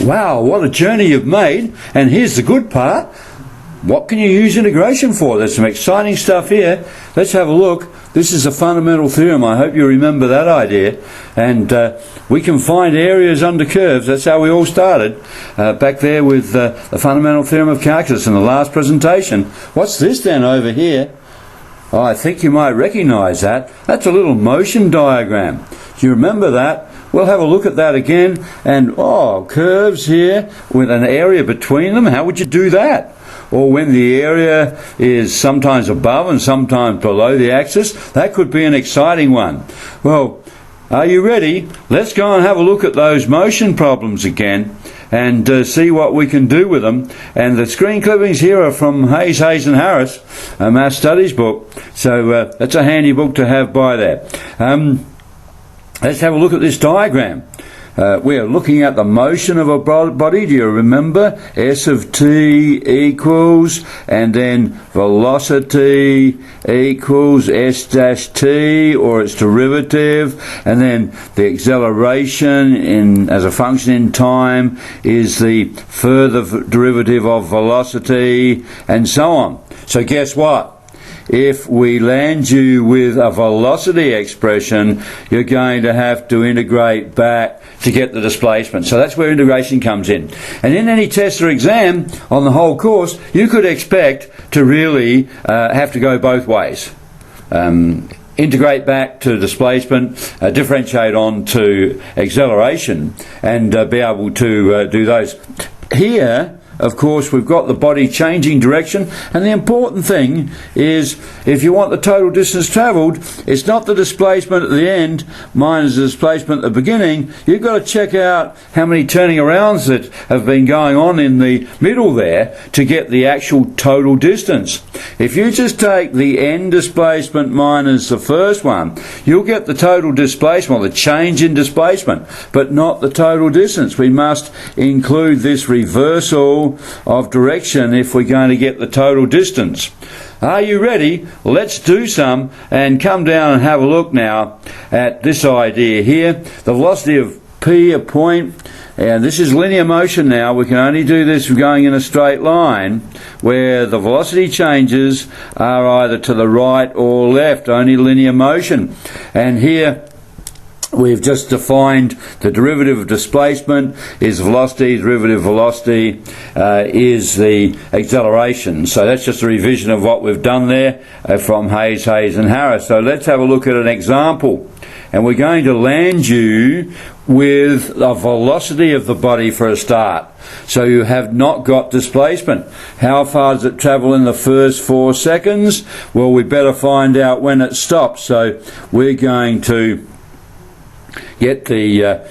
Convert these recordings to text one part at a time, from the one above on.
Wow, what a journey you've made. And here's the good part. What can you use integration for? There's some exciting stuff here. Let's have a look. This is a fundamental theorem. I hope you remember that idea. And we can find areas under curves. That's how we all started. Back there with the fundamental theorem of calculus in the last presentation. What's this then over here? Oh, I think you might recognise that. That's a little motion diagram. Do you remember that? We'll have a look at that again. And, curves here with an area between them. How would you do that? Or when the area is sometimes above and sometimes below the axis. That could be an exciting one. Well, are you ready? Let's go and have a look at those motion problems again and see what we can do with them. And the screen clippings here are from Hayes and Harris, a math studies book. So that's a handy book to have by there. Let's have a look at this diagram. We are looking at the motion of a body. Do you remember? S of t equals, and then velocity equals s dash t, or its derivative, and then the acceleration as a function in time is the further derivative of velocity, and so on. So guess what? If we land you with a velocity expression, you're going to have to integrate back to get the displacement. So that's where integration comes in. And in any test or exam on the whole course, you could expect to really have to go both ways. Integrate back to displacement, differentiate on to acceleration, and be able to do those. Here, of course, we've got the body changing direction, and the important thing is, if you want the total distance travelled, it's not the displacement at the end minus the displacement at the beginning. You've got to check out how many turning arounds that have been going on in the middle there to get the actual total distance. If you just take the end displacement minus the first one, you'll get the total displacement, or the change in displacement, but not the total distance. We must include this reversal of direction if we're going to get the total distance. Are you ready? Let's do some and come down and have a look now at this idea here. The velocity of p, a point, and this is linear motion now. We can only do this going in a straight line, where the velocity changes are either to the right or left, only linear motion. And here we've just defined the derivative of displacement is velocity, derivative of velocity is the acceleration. So that's just a revision of what we've done there from Hayes and Harris. So let's have a look at an example. And we're going to land you with the velocity of the body for a start. So you have not got displacement. How far does it travel in the first 4 seconds? Well, we better find out when it stops. So we're going to get the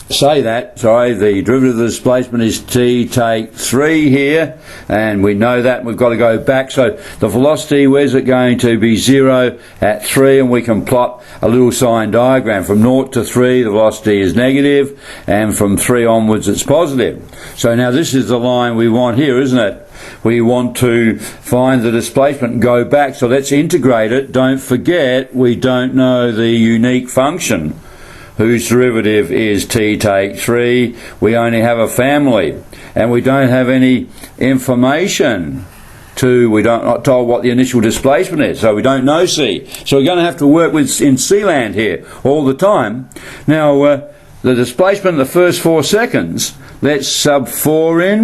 the derivative of the displacement is t, take 3 here, and we know that, and we've got to go back. So the velocity, where's it going to be? 0 at 3, and we can plot a little sign diagram. From 0 to 3 the velocity is negative, and from 3 onwards it's positive. So now this is the line we want here, isn't it? We want to find the displacement and go back, so let's integrate it. Don't forget, we don't know the unique function whose derivative is t take 3. We only have a family, and we don't have any information we're not told what the initial displacement is, so we don't know c. So we're going to have to work in c land here all the time. Now, the displacement in the first 4 seconds, let's sub 4 in,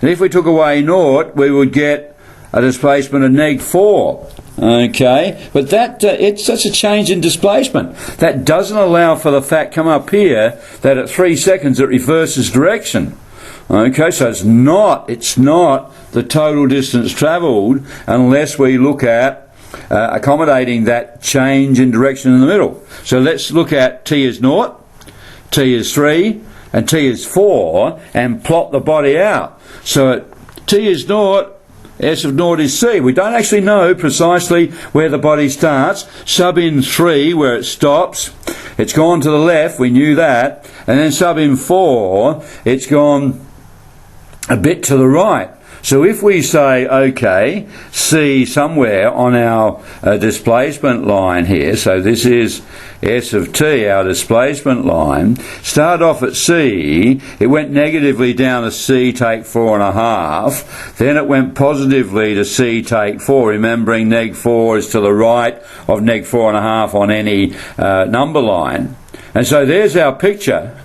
and if we took away 0, we would get a displacement of neg 4. Okay, but that it's such a change in displacement. That doesn't allow for the fact come up here that at 3 seconds it reverses direction. Okay, so it's not the total distance travelled unless we look at accommodating that change in direction in the middle. So let's look at t is 0, t is 3, and t is 4, and plot the body out. So t is 0, S of 0 is c. We don't actually know precisely where the body starts. Sub in 3 where it stops. It's gone to the left, we knew that. And then sub in 4, it's gone a bit to the right. So if we say, okay, C somewhere on our displacement line here, so this is S of t, our displacement line, start off at C, it went negatively down to C take 4.5, then it went positively to C take 4, remembering neg 4 is to the right of neg 4.5 on any number line. And so there's our picture.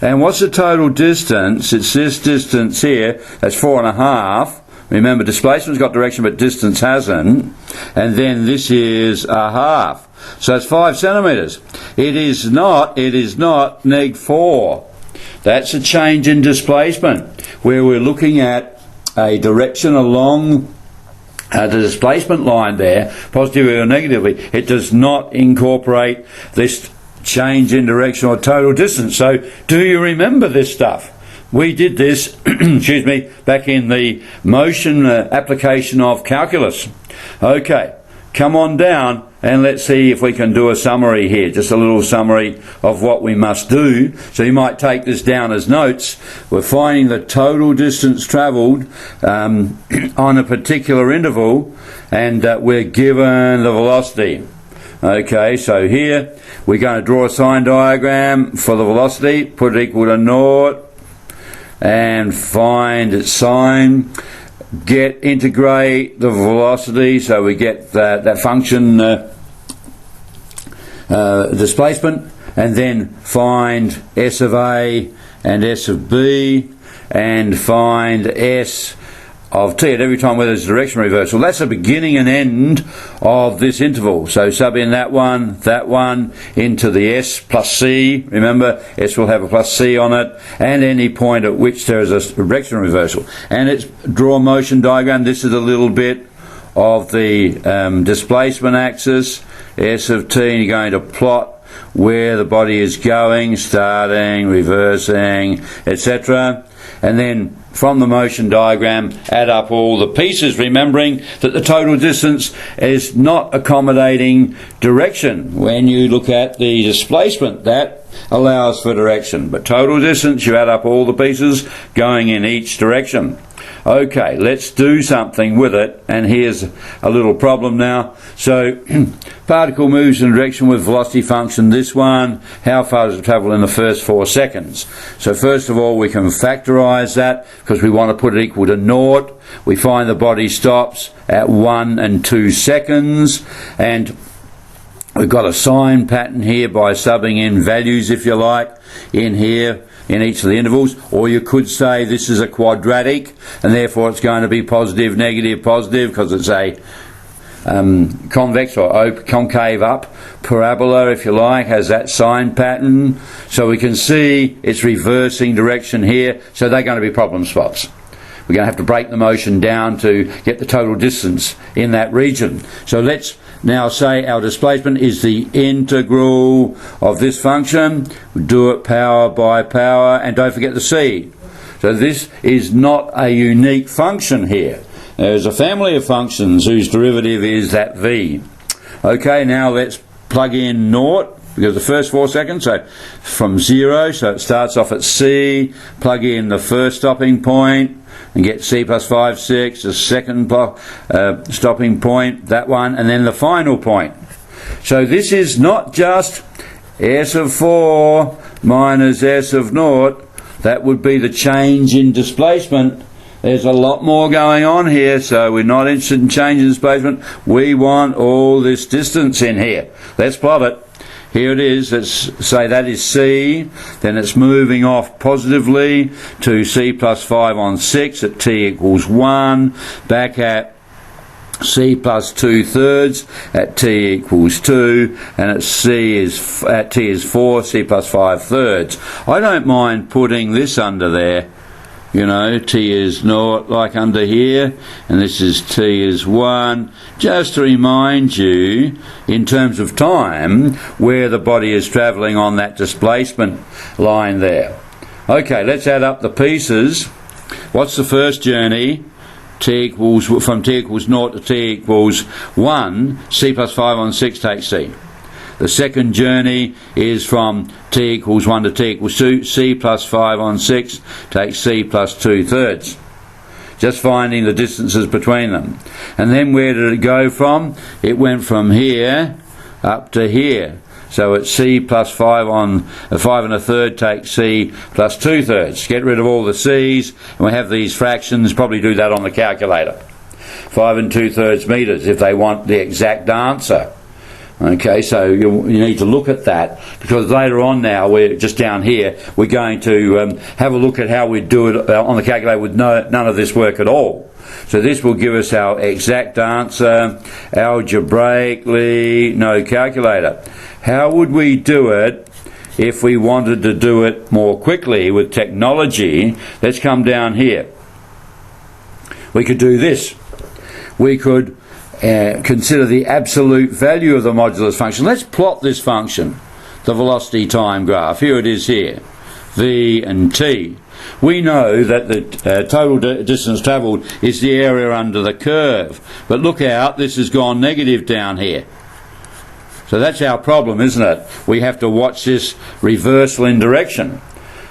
And what's the total distance? It's this distance here, that's 4.5. Remember, displacement's got direction, but distance hasn't. And then this is a half. So it's 5 centimetres. It is not neg 4. That's a change in displacement, where we're looking at a direction along the displacement line there, positively or negatively. It does not incorporate this change in direction or total distance. So do you remember this stuff? We did this, excuse me, back in the motion application of calculus. Okay, come on down and let's see if we can do a summary here, just a little summary of what we must do. So you might take this down as notes. We're finding the total distance travelled on a particular interval, and we're given the velocity. Okay, so here we're going to draw a sign diagram for the velocity, put it equal to 0, and find its sign. Integrate the velocity, so we get that function displacement, and then find S of A and S of B, and find S of t at every time where there's a direction reversal. That's the beginning and end of this interval. So sub in that one into the S plus C. Remember, S will have a plus C on it, and any point at which there is a direction reversal. And it's draw a motion diagram. This is a little bit of the displacement axis, S of t, and you're going to plot where the body is going, starting, reversing, etc. And then from the motion diagram, add up all the pieces, remembering that the total distance is not accommodating direction. When you look at the displacement, that allows for direction. But total distance, you add up all the pieces going in each direction. Okay, let's do something with it, and here's a little problem now. So, particle moves in a direction with velocity function, this one, how far does it travel in the first 4 seconds? So first of all, we can factorise that, because we want to put it equal to 0. We find the body stops at 1 and 2 seconds, and we've got a sign pattern here by subbing in values, if you like, in here, in each of the intervals. Or you could say this is a quadratic, and therefore it's going to be positive, negative, positive, because it's a convex or concave up parabola, if you like, has that sign pattern. So we can see it's reversing direction here, so they're going to be problem spots. We're going to have to break the motion down to get the total distance in that region. So let's now say our displacement is the integral of this function. We do it power by power, and don't forget the c. So this is not a unique function here. There's a family of functions whose derivative is that v. Okay, now let's plug in 0, because the first 4 seconds, so from 0, so it starts off at c, plug in the first stopping point, and get c plus 5, 6, the second stopping point, that one, and then the final point. So this is not just s of 4 minus s of 0, that would be the change in displacement. There's a lot more going on here, so we're not interested in changing displacement. We want all this distance in here. Let's plot it. Here it is. Let's say that is c. Then it's moving off positively to c plus 5 on 6 at t equals 1. Back at c plus 2/3 at t equals 2. And at at t is 4, c plus 5/3. I don't mind putting this under there. You know, t is 0, like under here, and this is t is 1, just to remind you, in terms of time, where the body is travelling on that displacement line there. Okay, let's add up the pieces. What's the first journey? From t equals 0 to t equals 1, c plus 5 on 6 takes c. The second journey is from t equals 1 to t equals 2, c plus 5 on 6 takes c plus 2/3. just finding the distances between them. And then where did it go from? It went from here up to here. So it's c plus 5 on 5 1/3 take c plus 2/3. Get rid of all the c's, and we have these fractions. Probably do that on the calculator. 5 2/3 metres if they want the exact answer. Okay, so you need to look at that, because later on now, we're just down here, we're going to have a look at how we do it on the calculator with none of this work at all. So this will give us our exact answer algebraically, no calculator. How would we do it if we wanted to do it more quickly with technology? Let's come down here. We could do this. We could consider the absolute value of the modulus function. Let's plot this function, the velocity time graph. Here it is here, v and t. We know that the total distance travelled is the area under the curve. But look out, this has gone negative down here. So that's our problem, isn't it? We have to watch this reversal in direction.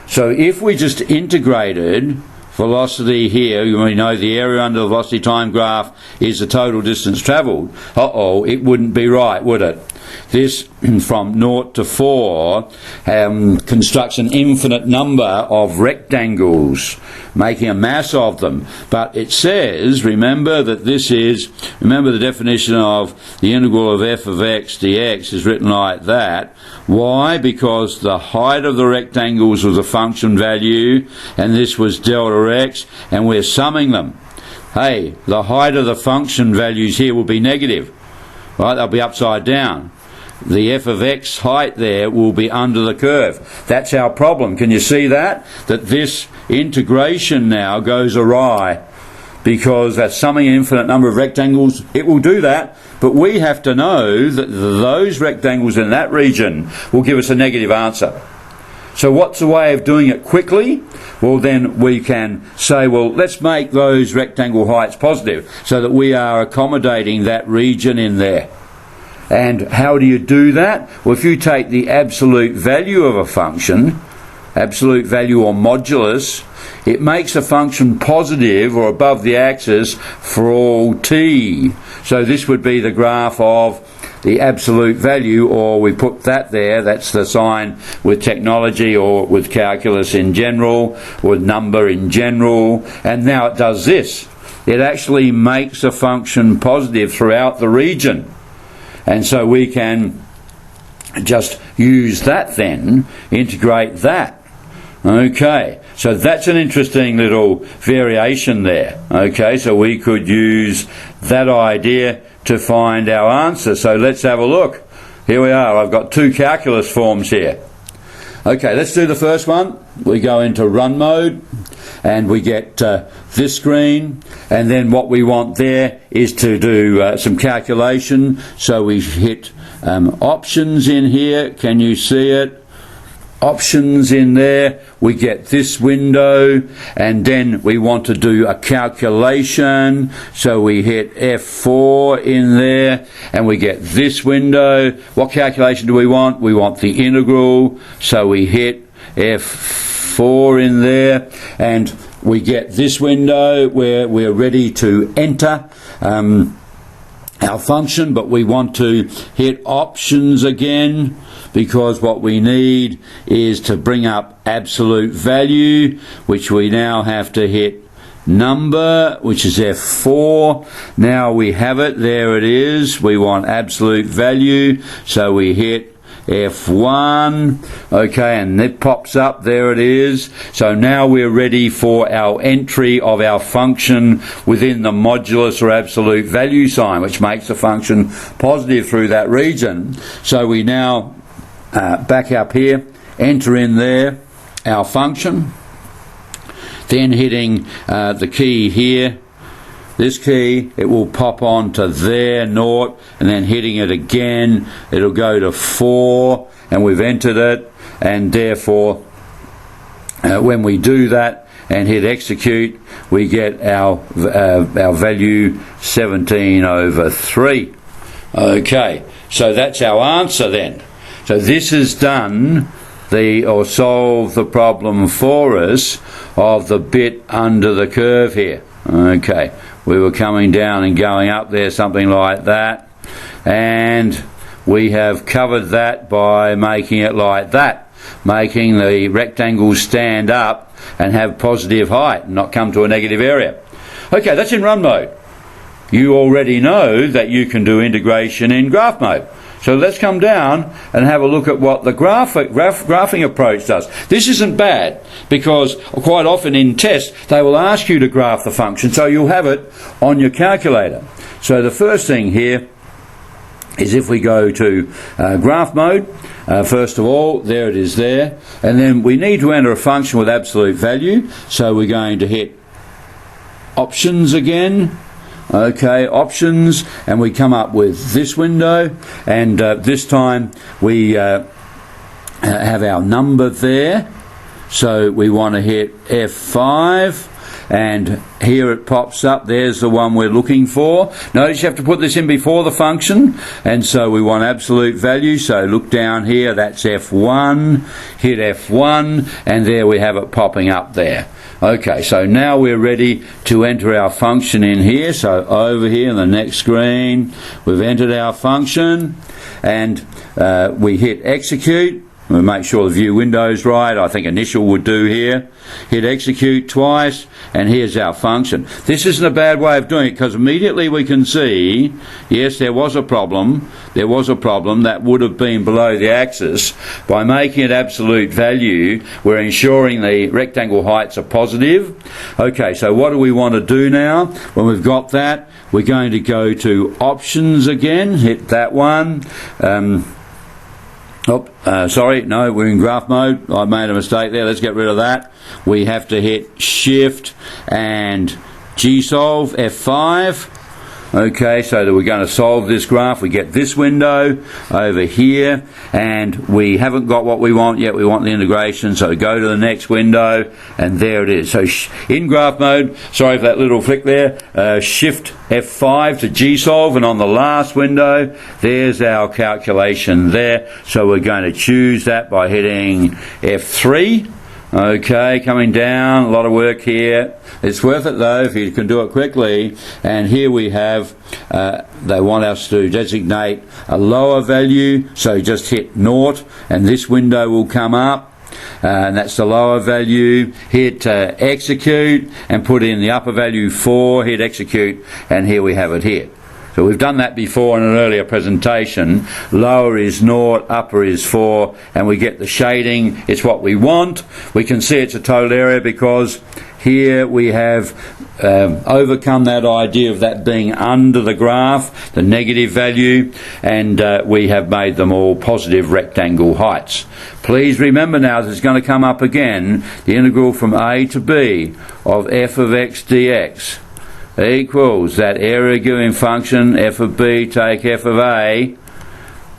So if we just integrated velocity here, we know the area under the velocity time graph is the total distance travelled. It wouldn't be right, would it? This, from 0 to 4, constructs an infinite number of rectangles, making a mass of them. But it says, remember that remember the definition of the integral of f of x dx is written like that. Why? Because the height of the rectangles was a function value, and this was delta x, and we're summing them. Hey, the height of the function values here will be negative. Right, they'll be upside down. The f of x height there will be under the curve. That's our problem. Can you see that? That this integration now goes awry, because that's summing an infinite number of rectangles. It will do that, but we have to know that those rectangles in that region will give us a negative answer. So what's the way of doing it quickly? Well, then we can say, well, let's make those rectangle heights positive so that we are accommodating that region in there. And how do you do that? Well, if you take the absolute value of a function, absolute value or modulus, it makes a function positive or above the axis for all t. So this would be the graph of the absolute value, or we put that there, that's the sign with technology or with calculus in general, with number in general, and now it does this. It actually makes a function positive throughout the region. And so we can just use that then, integrate that. Okay, so that's an interesting little variation there. Okay, so we could use that idea to find our answer. So let's have a look. Here we are. I've got two calculus forms here. Okay, let's do the first one. We go into run mode and we get this screen, and then what we want there is to do some calculation. So we hit options in here. Can you see it? Options in there, we get this window, and then we want to do a calculation, so we hit F4 in there and we get this window. What calculation do we want? We want the integral, so we hit F4 in there and we get this window where we're ready to enter our function, but we want to hit options again, because what we need is to bring up absolute value, which we now have to hit number, which is F4. Now we have it, there it is. We want absolute value, so we hit F1, okay, and it pops up, there it is. So now we're ready for our entry of our function within the modulus or absolute value sign, which makes the function positive through that region. So we now back up here, enter in there our function, then hitting the key here, this key, it will pop on to there, 0, and then hitting it again, it'll go to 4, and we've entered it, and therefore when we do that and hit execute, we get our value 17/3. Okay, so that's our answer then. So this has done solve the problem for us of the bit under the curve here. Okay, we were coming down and going up there, something like that, and we have covered that by making it like that, making the rectangles stand up and have positive height and not come to a negative area. Okay, that's in run mode. You already know that you can do integration in graph mode. So let's come down and have a look at what the graphing approach does. This isn't bad, because quite often in tests they will ask you to graph the function, so you'll have it on your calculator. So the first thing here is if we go to graph mode, first of all, there it is there, and then we need to enter a function with absolute value, so we're going to hit options again. Okay, options, and we come up with this window, and this time we have our number there, so we want to hit F5, and here it pops up. There's the one we're looking for. Notice you have to put this in before the function, and so we want absolute value, so look down here, that's F1, hit F1, and there we have it popping up there. Okay, so now we're ready to enter our function in here. So over here in the next screen, we've entered our function, and we hit execute. We make sure the view window's right. I think initial would do here. Hit execute twice, and here's our function. This isn't a bad way of doing it, because immediately we can see, yes, there was a problem. There was a problem that would have been below the axis. By making it absolute value, we're ensuring the rectangle heights are positive. Okay, so what do we want to do now? When we've got that, we're going to go to options again, hit that one. Sorry, no, we're in graph mode. I made a mistake there. Let's get rid of that. We have to hit Shift and G-solve, F5. Okay, so that we're going to solve this graph. We get this window over here, and we haven't got what we want yet. We want the integration, so go to the next window, and there it is. So in graph mode, sorry for that little flick there, Shift F5 to G-solve, and on the last window, there's our calculation there. So we're going to choose that by hitting F3. Okay, coming down, a lot of work here. It's worth it though if you can do it quickly. And here we have, they want us to designate a lower value, so just hit 0, and this window will come up. And that's the lower value. Hit execute and put in the upper value 4, hit execute, and here we have it here. So we've done that before in an earlier presentation. Lower is 0, upper is 4, and we get the shading. It's what we want. We can see it's a total area because here we have overcome that idea of that being under the graph, the negative value, and we have made them all positive rectangle heights. Please remember now, this is going to come up again, the integral from a to b of f of x dx equals that area giving function f of b take f of a,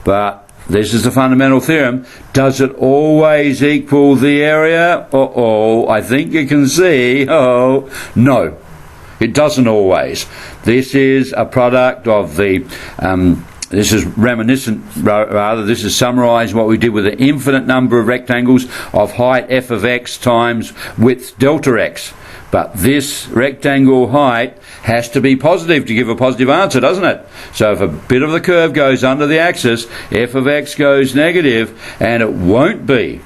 but this is the fundamental theorem. Does it always equal the area? I think you can see, no, it doesn't always. This is a product of the this is reminiscent, rather, this is summarising what we did with the infinite number of rectangles of height f of x times width delta x. But this rectangle height has to be positive to give a positive answer, doesn't it? So if a bit of the curve goes under the axis, f of x goes negative, and it won't be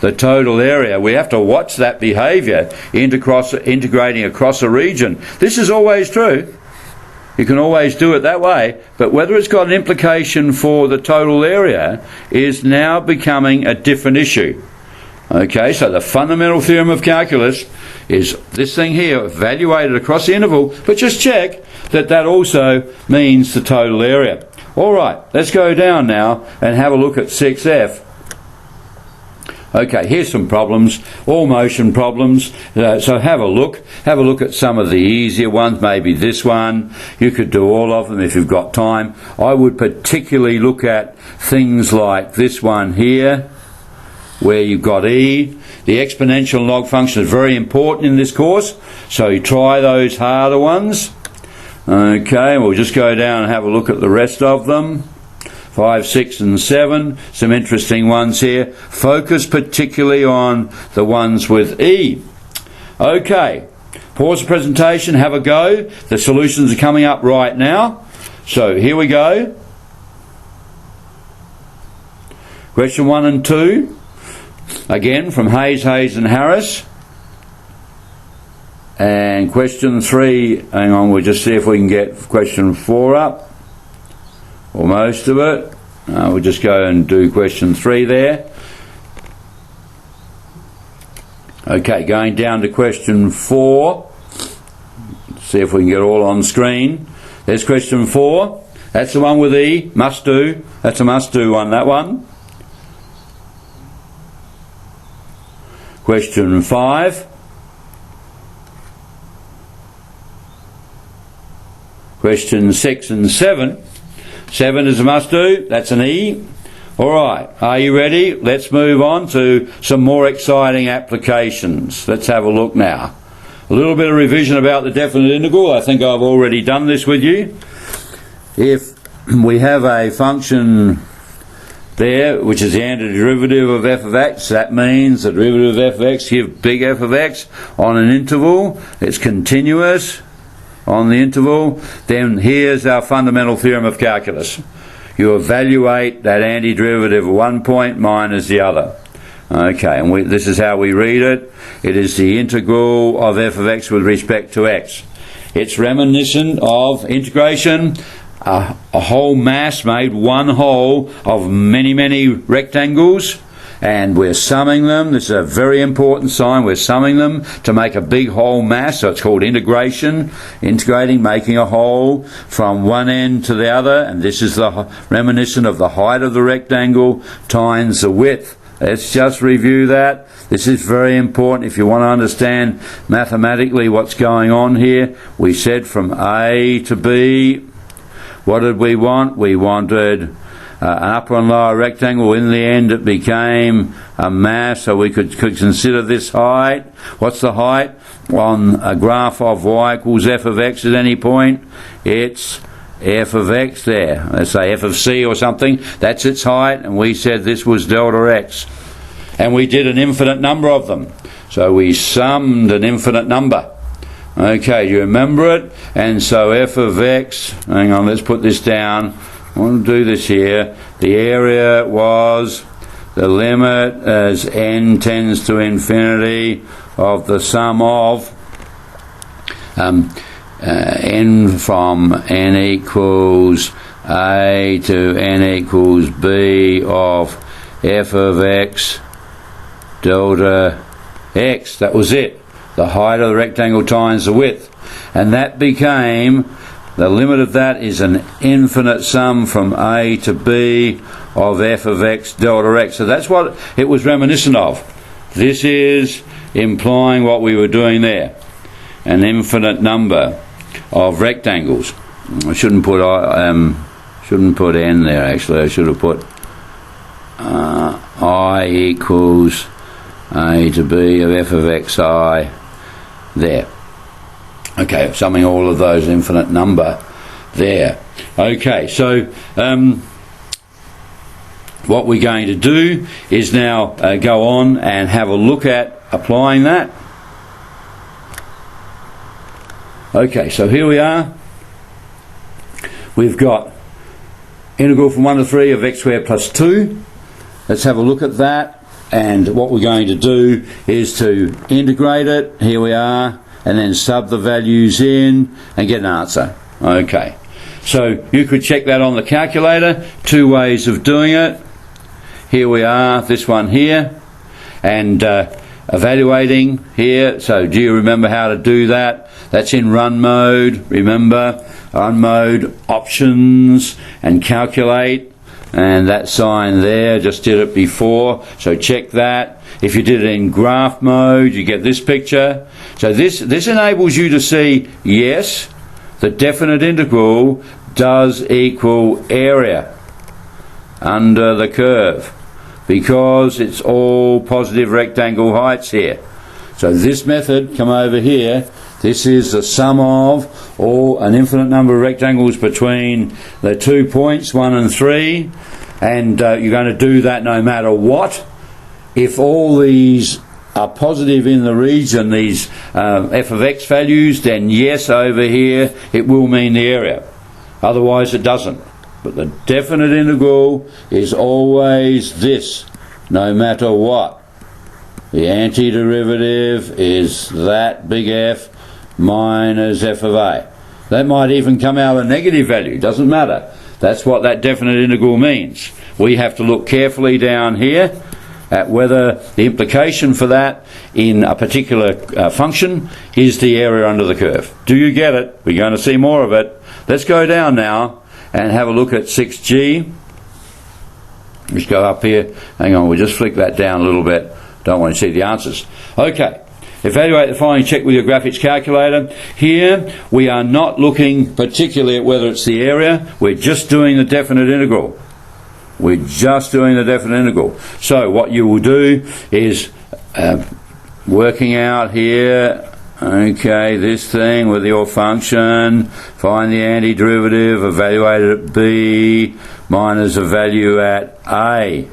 the total area. We have to watch that behaviour integrating across a region. This is always true. You can always do it that way, but whether it's got an implication for the total area is now becoming a different issue. Okay, so the fundamental theorem of calculus is this thing here, evaluated across the interval, but just check that that also means the total area. All right, let's go down now and have a look at 6F. Okay, here's some problems, all motion problems. So have a look at some of the easier ones, maybe this one. You could do all of them if you've got time. I would particularly look at things like this one here, where you've got e. The exponential log function is very important in this course, so you try those harder ones. Okay, we'll just go down and have a look at the rest of them. 5, 6 and 7, some interesting ones here. Focus particularly on the ones with e. Okay, Pause the presentation, have a go. The solutions are coming up right now. So here we go. Question 1 and 2. Again from Hayes, and Harris. And question 3, hang on, we'll just see if we can get question 4 up. Or most of it. We'll just go and do question 3 there. Okay, going down to question 4. See if we can get all on screen. There's question 4. That's the one with E, must do. That's a must do one, that one. Question 5. Question 6 and 7. 7 is a must do, that's an E. Alright, are you ready? Let's move on to some more exciting applications. Let's have a look now. A little bit of revision about the definite integral. I think I've already done this with you. If we have a function there, which is the antiderivative of f of x, that means the derivative of f of x give big F of x on an interval. It's continuous on the interval. Then here's our fundamental theorem of calculus. You evaluate that antiderivative of one point minus the other. Okay, and this is how we read it. It is the integral of f of x with respect to x. It's reminiscent of integration, a whole mass made one whole of many rectangles, and we're summing them. This is a very important sign. We're summing them to make a big whole mass, so it's called integration. Integrating, making a whole from one end to the other, and this is the reminiscent of the height of the rectangle times the width. Let's just review that. This is very important if you want to understand mathematically what's going on here. We said from A to B, what did we want? We wanted an upper and lower rectangle. In the end it became a mass, so we could consider this height. What's the height on a graph of y equals f of x at any point? It's f of x there. Let's say f of c or something. That's its height, and we said this was delta x. And we did an infinite number of them. So we summed an infinite number. Okay, you remember it? And so f of x, hang on, let's put this down. I want to do this here. The area was the limit as n tends to infinity of the sum of n from n equals a to n equals b of f of x delta x. That was it. The height of the rectangle times the width. And that became, the limit of that is an infinite sum from a to b of f of x delta x. So that's what it was reminiscent of. This is implying what we were doing there. An infinite number of rectangles. I shouldn't put n there actually. I should have put I equals a to b of f of xi there. Okay, summing all of those infinite number there. Okay, so what we're going to do is now go on and have a look at applying that. Okay, so here we are. We've got integral from 1 to 3 of x squared plus 2. Let's have a look at that. And what we're going to do is to integrate it. Here we are. And then sub the values in and get an answer. Okay. So you could check that on the calculator. Two ways of doing it. Here we are. This one here. And evaluating here. So do you remember how to do that? That's in run mode. Remember, run mode, options, and calculate. And that sign there, just did it before, so check that. If you did it in graph mode, you get this picture. So this enables you to see, yes, the definite integral does equal area under the curve, because it's all positive rectangle heights here. So this method, come over here, this is the sum of all an infinite number of rectangles between the 2 points, 1 and 3, and you're going to do that no matter what. If all these are positive in the region, these f of x values, then yes, over here it will mean the area. Otherwise it doesn't. But the definite integral is always this, no matter what. The antiderivative is that big F minus f of a. That might even come out a negative value, doesn't matter. That's what that definite integral means. We have to look carefully down here at whether the implication for that in a particular function is the area under the curve. Do you get it? We're going to see more of it. Let's go down now and have a look at 6G. Just go up here. Hang on, we'll just flick that down a little bit. Don't want to see the answers. Okay. Evaluate the following, check with your graphics calculator. Here we are not looking particularly at whether it's the area. We're just doing the definite integral. We're just doing the definite integral. So what you will do is working out here, okay, this thing with your function, find the antiderivative, evaluate it at B, minus a value at A.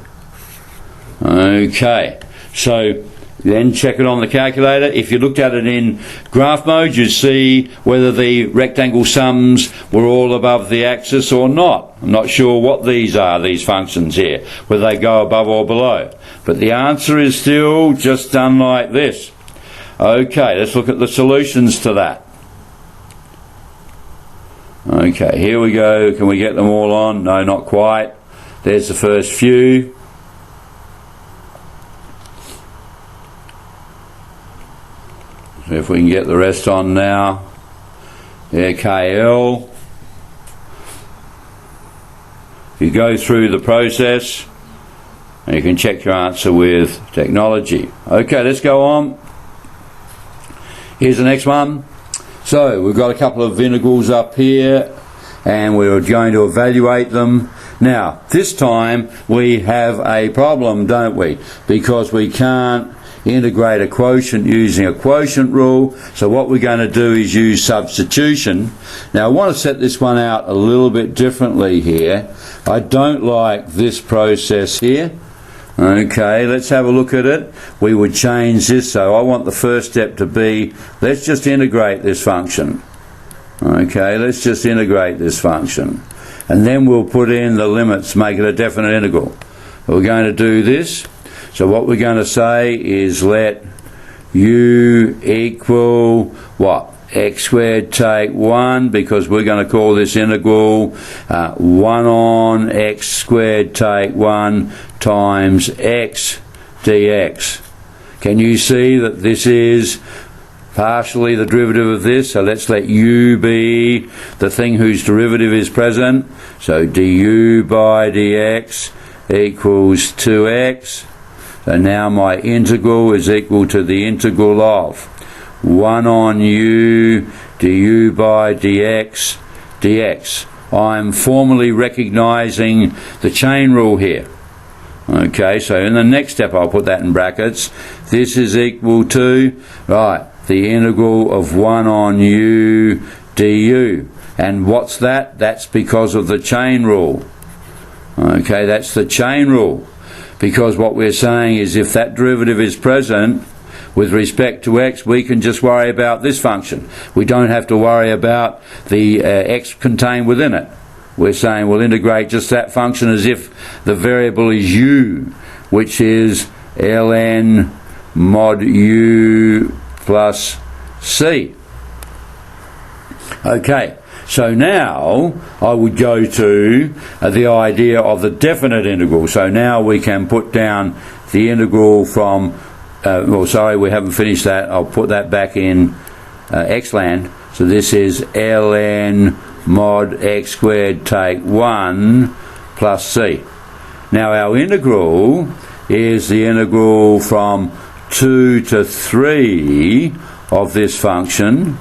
Okay, so then check it on the calculator. If you looked at it in graph mode, you'd see whether the rectangle sums were all above the axis or not. I'm not sure what these are, these functions here, whether they go above or below. But the answer is still just done like this. Okay, let's look at the solutions to that. Okay, here we go. Can we get them all on? No, not quite. There's the first few. So if we can get the rest on now. There, KL. You go through the process and you can check your answer with technology. Okay, let's go on. Here's the next one. So we've got a couple of integrals up here and we're going to evaluate them. Now, this time we have a problem, don't we? Because we can't integrate a quotient using a quotient rule. So what we're going to do is use substitution. Now I want to set this one out a little bit differently here. I don't like this process here. Okay, let's have a look at it. We would change this, so I want the first step to be, let's just integrate this function. Okay, let's just integrate this function. And then we'll put in the limits, make it a definite integral. We're going to do this. So what we're going to say is let u equal what? X squared take 1, because we're going to call this integral 1 on x squared take 1 times x dx. Can you see that this is partially the derivative of this? So let's let u be the thing whose derivative is present. So du by dx equals 2x. So now my integral is equal to the integral of 1 on u du by dx dx. I'm formally recognising the chain rule here. Okay, so in the next step I'll put that in brackets. This is equal to, right, the integral of 1 on u du. And what's that? That's because of the chain rule. Okay, that's the chain rule. Because what we're saying is if that derivative is present with respect to x, we can just worry about this function. We don't have to worry about the x contained within it. We're saying we'll integrate just that function as if the variable is u, which is ln mod u plus c. Okay, so now I would go to the idea of the definite integral. So now we can put down the integral from, well, sorry, we haven't finished that. I'll put that back in xland. So this is ln mod x squared take 1 plus c. Now our integral is the integral from 2 to 3 of this function.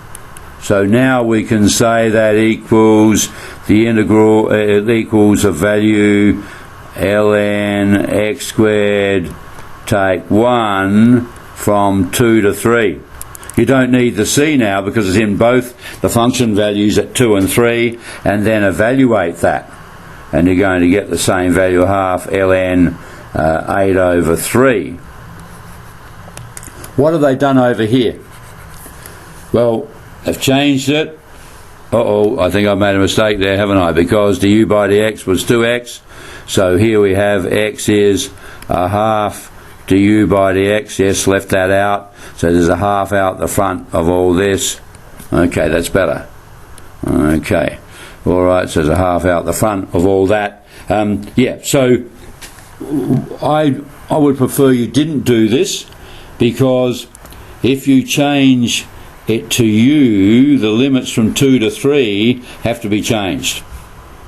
So now we can say that equals the integral, it equals a value ln x squared take 1 from 2 to 3. You don't need the c now because it's in both the function values at 2 and 3, and then evaluate that. And you're going to get the same value, half ln 8 over 3. What have they done over here? Well, they've changed it. I think I've made a mistake there, haven't I? Because du by dx was 2x. So here we have x is a half du by dx. Yes, left that out. So there's a half out the front of all this. Okay, that's better. Okay. All right, so there's a half out the front of all that. Yeah, so I would prefer you didn't do this, because if you change it to u, the limits from 2 to 3 have to be changed,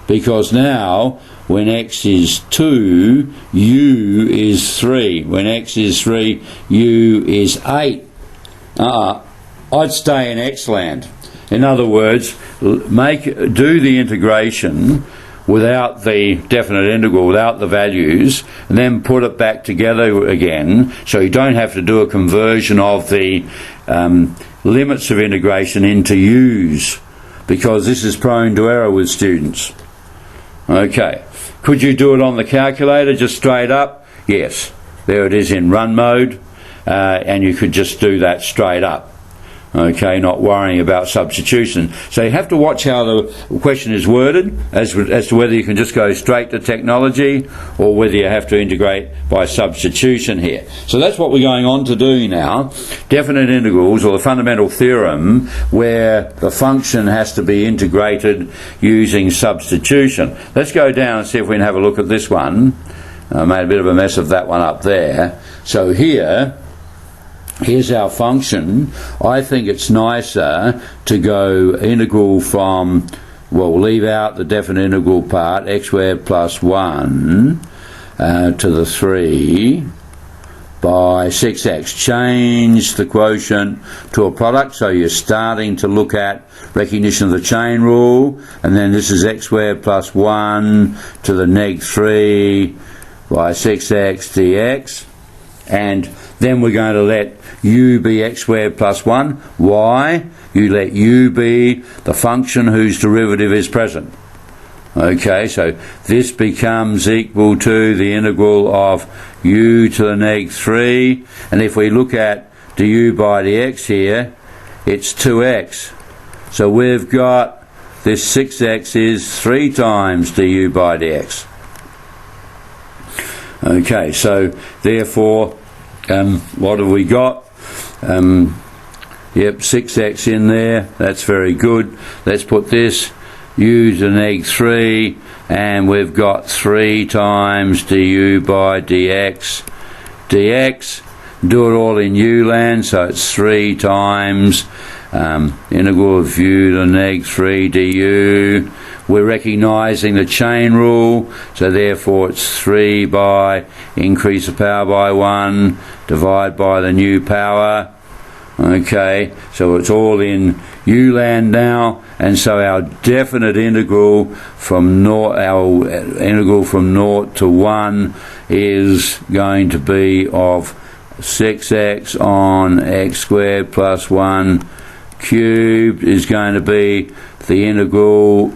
because now when x is 2, u is 3. When x is 3, u is 8. I'd stay in x land. In other words, do the integration without the definite integral, without the values, and then put it back together again, so you don't have to do a conversion of the limits of integration into u's, because this is prone to error with students. Okay, could you do it on the calculator just straight up? Yes, there it is in run mode, and you could just do that straight up. Okay, not worrying about substitution. So you have to watch how the question is worded as to whether you can just go straight to technology or whether you have to integrate by substitution here. So that's what we're going on to do now. Definite integrals, or the fundamental theorem, where the function has to be integrated using substitution. Let's go down and see if we can have a look at this one. I made a bit of a mess of that one up there. So here's our function. I think it's nicer to go integral from, well, leave out the definite integral part, x squared plus 1 to the 3 by 6x. Change the quotient to a product, so you're starting to look at recognition of the chain rule, and then this is x squared plus 1 to the neg 3 by 6x dx. And then we're going to let u be x squared plus 1. Why? You let u be the function whose derivative is present. Okay, so this becomes equal to the integral of u to the neg 3. And if we look at du by dx here, it's 2x. So we've got this 6x is 3 times du by dx. Okay, so therefore, what have we got? Yep, 6x in there. That's very good. Let's put this u to the neg 3, and we've got 3 times du by dx. Do it all in u land, so it's 3 times integral of u to the neg 3 du. We're recognising the chain rule, so therefore it's 3 by increase the power by 1, divide by the new power. Okay, so it's all in u land now, and so our definite integral from 0 to 1 is going to be of 6x on x squared plus 1 cubed is going to be the integral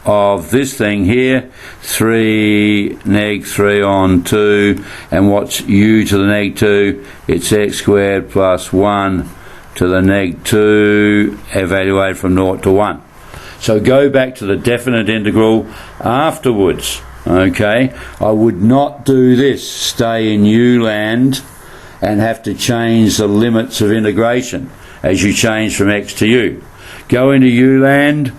of this thing here, 3 neg 3 on 2, and what's u to the neg 2? It's x squared plus 1 to the neg 2, evaluated from 0 to 1. So go back to the definite integral afterwards. Okay, I would not do this, stay in u land and have to change the limits of integration as you change from x to u. Go into u land,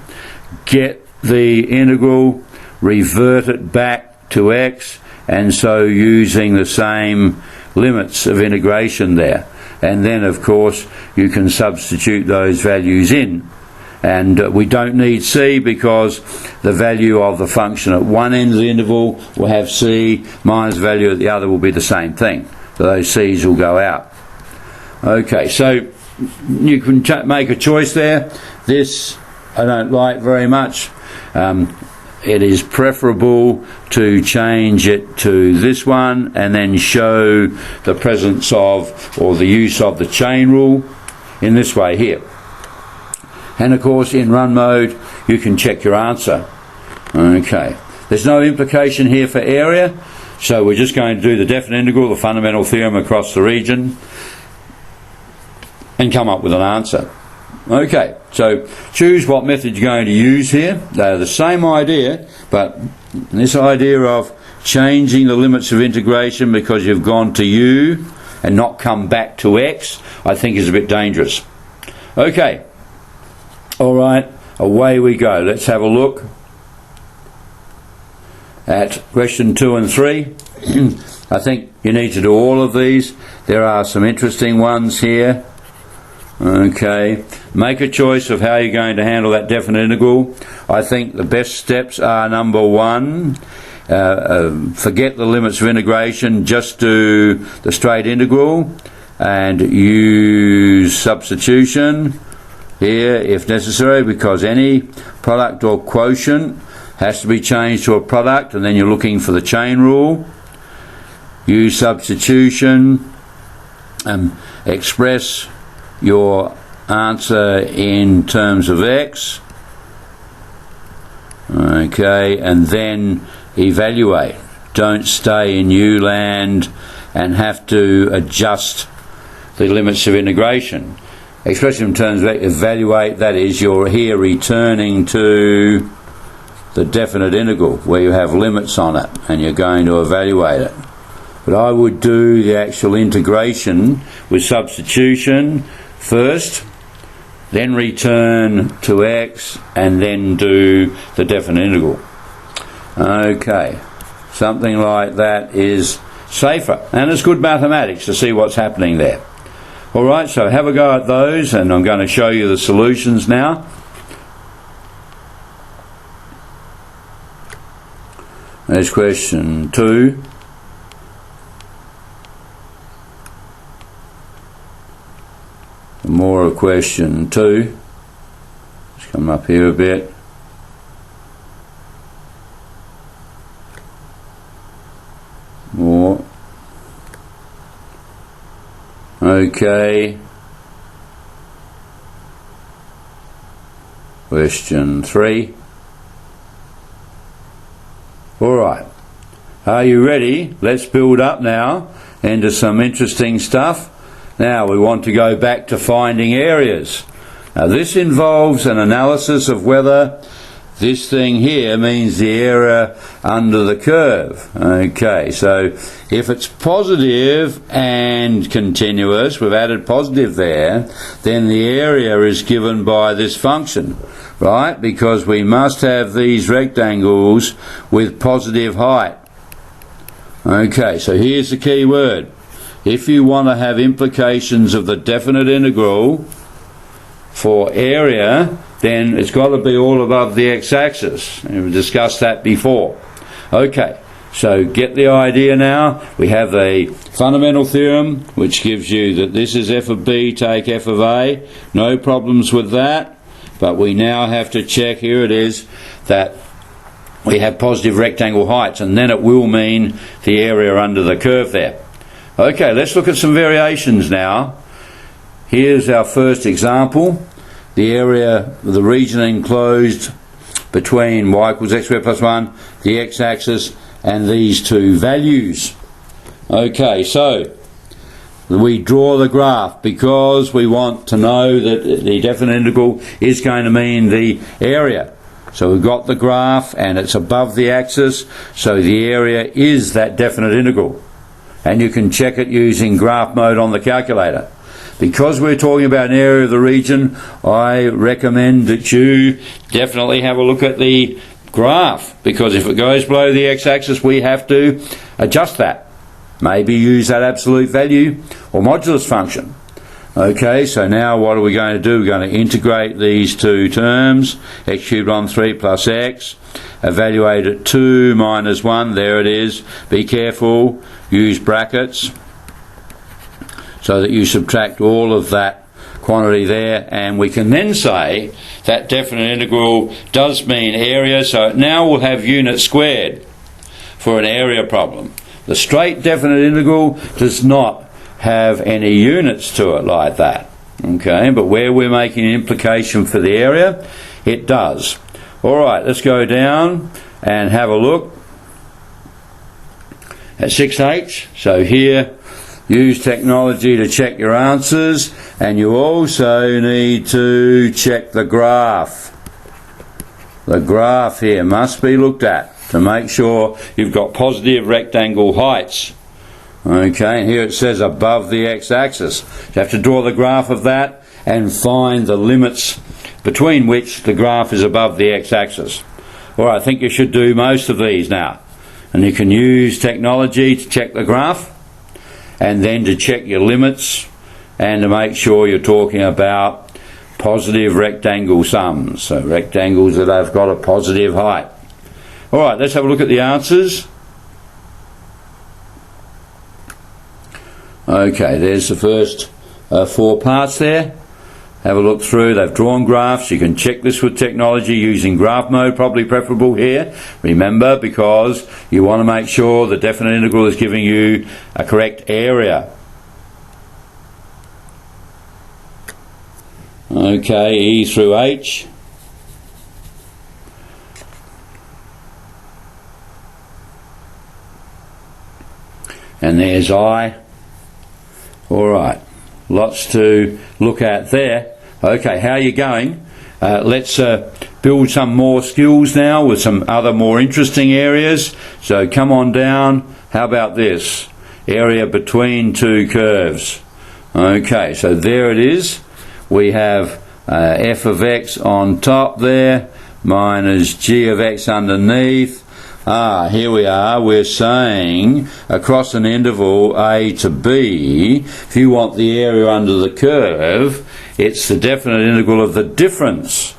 get the integral, revert it back to x, and so using the same limits of integration there. And then of course you can substitute those values in, and we don't need c, because the value of the function at one end of the interval will have c minus the value at the other will be the same thing, so those c's will go out. Okay, so you can make a choice there. This I don't like very much. It is preferable to change it to this one and then show the presence of, or the use of, the chain rule in this way here. And of course in run mode you can check your answer. Okay, there's no implication here for area, ' and come up with an answer. Okay, so choose what method you're going to use here. They're the same idea, but this idea of changing the limits of integration because you've gone to u and not come back to x, I think is a bit dangerous. Okay, all right, away we go. Let's have a look at question 2 and 3. I think you need to do all of these. There are some interesting ones here. Okay, make a choice of how you're going to handle that definite integral. I think the best steps are, number 1, forget the limits of integration, just do the straight integral and use substitution here if necessary, because any product or quotient has to be changed to a product, and then you're looking for the chain rule. Use substitution and express your answer in terms of x. Okay, and then evaluate. Don't stay in U land and have to adjust the limits of integration. Express in terms of evaluate, that is, you're here returning to the definite integral where you have limits on it and you're going to evaluate it. But I would do the actual integration with substitution first, then return to x, and then do the definite integral. Okay, something like that is safer, and it's good mathematics to see what's happening there. Alright, so have a go at those, and I'm going to show you the solutions now. There's question 2. More of question 2. Let's come up here a bit. More. Okay. Question 3. Alright. Are you ready? Let's build up now into some interesting stuff. Now we want to go back to finding areas. Now this involves an analysis of whether this thing here means the area under the curve. Okay, so if it's positive and continuous, we've added positive there, then the area is given by this function, right? Because we must have these rectangles with positive height. Okay, so here's the key word. If you want to have implications of the definite integral for area, then it's got to be all above the x-axis. And we've discussed that before. Okay, so get the idea now. We have a fundamental theorem which gives you that this is f of b, take f of a. No problems with that. But we now have to check, here it is, that we have positive rectangle heights, and then it will mean the area under the curve there. Okay, let's look at some variations now. Here's our first example. The area, the region enclosed between y equals x squared plus 1, the x-axis, and these two values. Okay, so we draw the graph because we want to know that the definite integral is going to mean the area. So we've got the graph and it's above the axis, so the area is that definite integral. And you can check it using graph mode on the calculator. Because we're talking about an area of the region, I recommend that you definitely have a look at the graph, because if it goes below the x-axis we have to adjust that. Maybe use that absolute value or modulus function. Okay, so now what are we going to do? We're going to integrate these two terms, x cubed on 3 plus x, evaluate at 2 minus 1, there it is. Be careful, use brackets so that you subtract all of that quantity there, and we can then say that definite integral does mean area, so now we'll have units squared for an area problem. The straight definite integral does not have any units to it like that, okay, but where we're making an implication for the area, it does. Alright, let's go down and have a look at 6h. So here use technology to check your answers, and you also need to check the graph. The graph here must be looked at to make sure you've got positive rectangle heights. Okay, and here it says above the x-axis. You have to draw the graph of that and find the limits between which the graph is above the x-axis. All right, I think you should do most of these now. And you can use technology to check the graph, and then to check your limits, and to make sure you're talking about positive rectangle sums, so rectangles that have got a positive height. All right, let's have a look at the answers. Okay, there's the first 4 parts there. Have a look through. They've drawn graphs. You can check this with technology using graph mode, probably preferable here. Remember, because you want to make sure the definite integral is giving you a correct area. Okay, E through H. And there's I. All right, lots to look at there. Okay, how are you going? Let's build some more skills now with some other more interesting areas. So come on down. How about this? Area between two curves. Okay, so there it is. We have f of x on top there, minus g of x underneath. Here we are. We're saying across an interval a to b, if you want the area under the curve, it's the definite integral of the difference.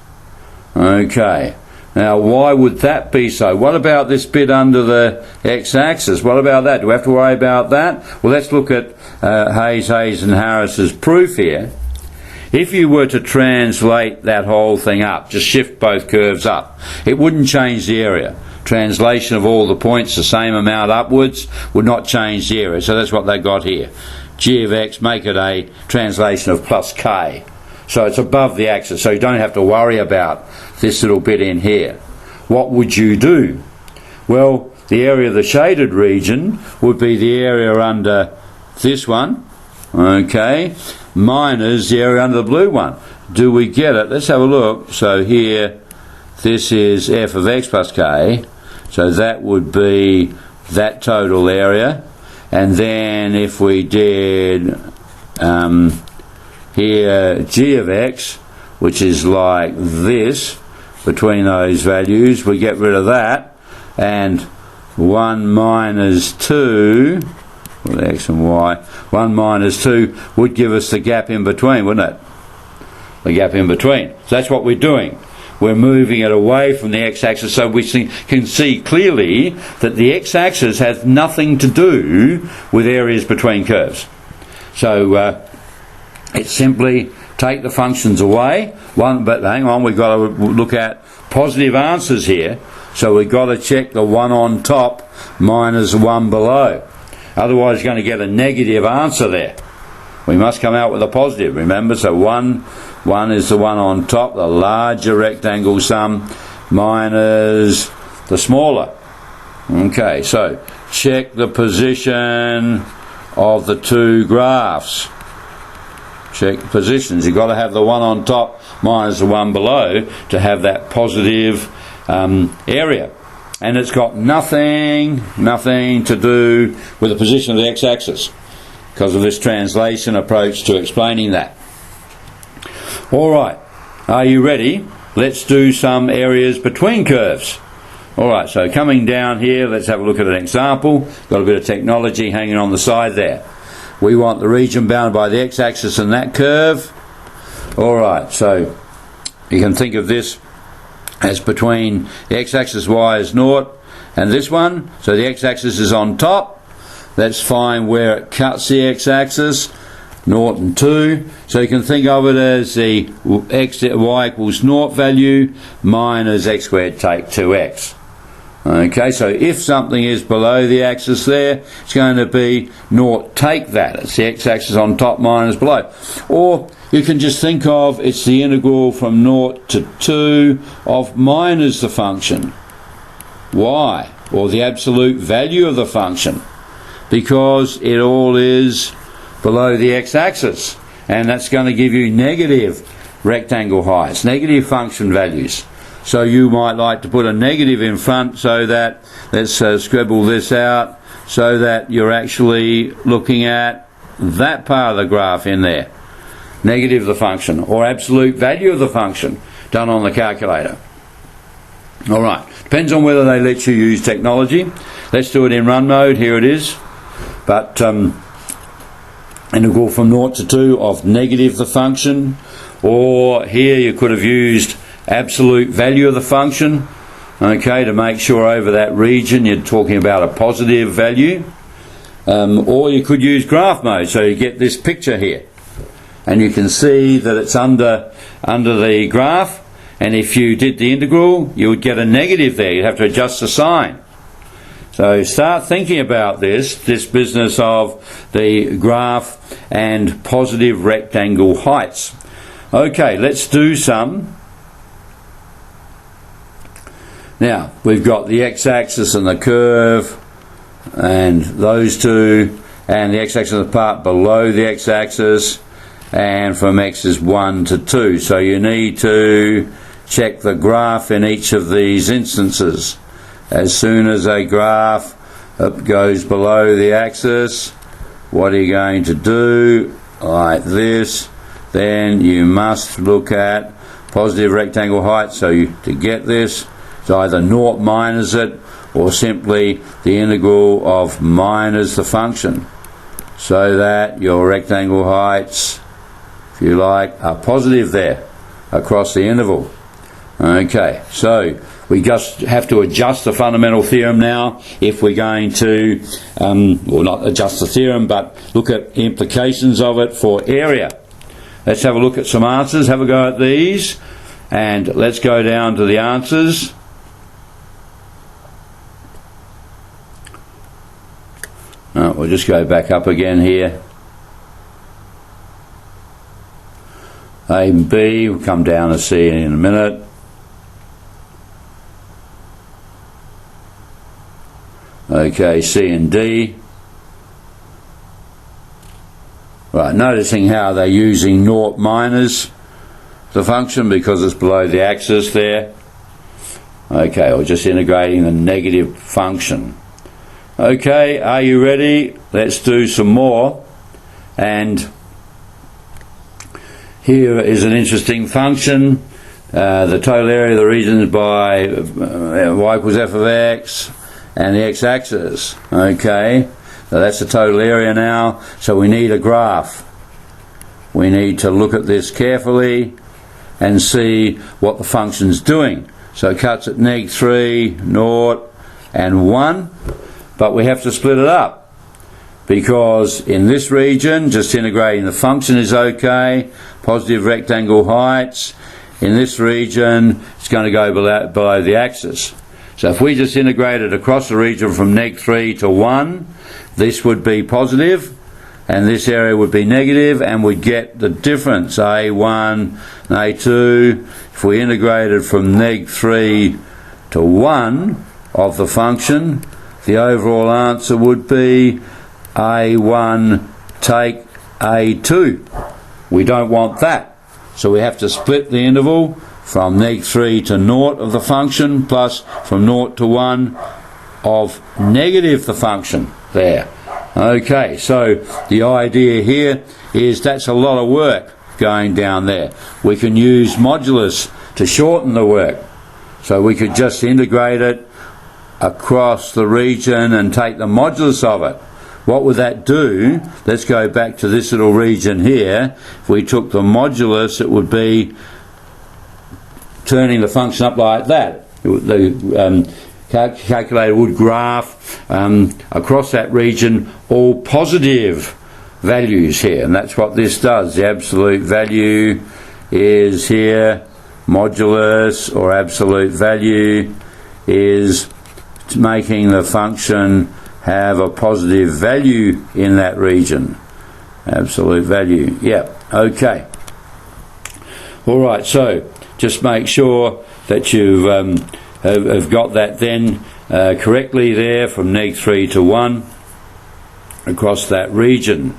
Okay. Now, why would that be so? What about this bit under the x-axis? What about that? Do we have to worry about that? Well, let's look at Hayes and Harris's proof here. If you were to translate that whole thing up, just shift both curves up, it wouldn't change the area. Translation of all the points the same amount upwards would not change the area. So that's what they got here. G of x, make it a translation of plus k. So it's above the axis, so you don't have to worry about this little bit in here. What would you do? Well, the area of the shaded region would be the area under this one, okay, minus the area under the blue one. Do we get it? Let's have a look. So here, this is f of x plus k, so that would be that total area. And then if we did here g of x, which is like this, between those values, we get rid of that, and 1 minus 2, well, x and y, 1 minus 2 would give us the gap in between, wouldn't it? The gap in between. So that's what we're doing. We're moving it away from the x-axis so we can see clearly that the x-axis has nothing to do with areas between curves. So it's simply take the functions away. But hang on, we've got to look at positive answers here. So we've got to check the one on top minus the one below. Otherwise you're going to get a negative answer there. We must come out with a positive, remember? So 1 is the one on top, the larger rectangle sum, minus the smaller. Okay, so check the position of the two graphs. Check positions. You've got to have the one on top minus the one below to have that positive area. And it's got nothing to do with the position of the x-axis, because of this translation approach to explaining that. All right, are you ready? Let's do some areas between curves. All right, so coming down here, let's have a look at an example. Got a bit of technology hanging on the side there. We want the region bounded by the x-axis and that curve. All right, so you can think of this as between the x-axis y is 0 and this one. So the x-axis is on top. Let's find where it cuts the x-axis, 0 and 2. So you can think of it as the y equals 0 value minus x squared take 2x. Okay, so if something is below the axis there, it's going to be 0 take that. It's the x-axis on top minus below. Or you can just think of it's the integral from 0 to 2 of minus the function y, or the absolute value of the function. because it all is below the x-axis, and that's going to give you negative rectangle heights, negative function values. So you might like to put a negative in front so that, let's scribble this out, so that you're actually looking at that part of the graph in there. Negative the function, or absolute value of the function, done on the calculator. Alright, depends on whether they let you use technology. Let's do it in run mode, here it is. But integral from 0 to 2 of negative the function, or here you could have used absolute value of the function, okay, to make sure over that region you're talking about a positive value. Or you could use graph mode, so you get this picture here, and you can see that it's under the graph, and if you did the integral you would get a negative there. You'd have to adjust the sign. So start thinking about this business of the graph and positive rectangle heights. Okay, let's do some. Now, we've got the x-axis and the curve, and those two, and the x-axis is the part below the x-axis, and from x is 1 to 2. So you need to check the graph in each of these instances. As soon as a graph goes below the axis, what are you going to do? Like this. Then you must look at positive rectangle height. So to get this, it's either 0 minus it, or simply the integral of minus the function, so that your rectangle heights, if you like, are positive there across the interval. Okay, so we just have to adjust the fundamental theorem now if we're going to, well, not adjust the theorem, but look at implications of it for area. Let's have a look at some answers, have a go at these, and let's go down to the answers. We'll just go back up again here. A and B, we'll come down to C in a minute. Okay, C and D. Right, noticing how they're using 0 minus the function because it's below the axis there. Okay, or just integrating the negative function. Okay, are you ready? Let's do some more. And here is an interesting function. The total area of the region is by y equals f of x and the x-axis. Okay, so that's the total area now. So we need a graph. We need to look at this carefully and see what the function's doing. So it cuts at -3, 0, and 1. But we have to split it up, because in this region just integrating the function is okay, positive rectangle heights. In this region it's going to go below the axis. So if we just integrated across the region from -3 to 1, this would be positive and this area would be negative, and we'd get the difference, A1 and A2. If we integrated from -3 to 1 of the function, the overall answer would be A1 take A2. We don't want that. So we have to split the interval from -3 to 0 of the function, plus from 0 to 1 of negative the function there. Okay, so the idea here is that's a lot of work going down there. We can use modulus to shorten the work. So we could just integrate it across the region and take the modulus of it. What would that do? Let's go back to this little region here. If we took the modulus, it would be turning the function up like that. The calculator would graph across that region all positive values here, and that's what this does. The absolute value is here, modulus or absolute value is making the function have a positive value in that region. Absolute value, yeah, okay. Alright, so just make sure that you have got that then correctly there from -3 to 1. across that region.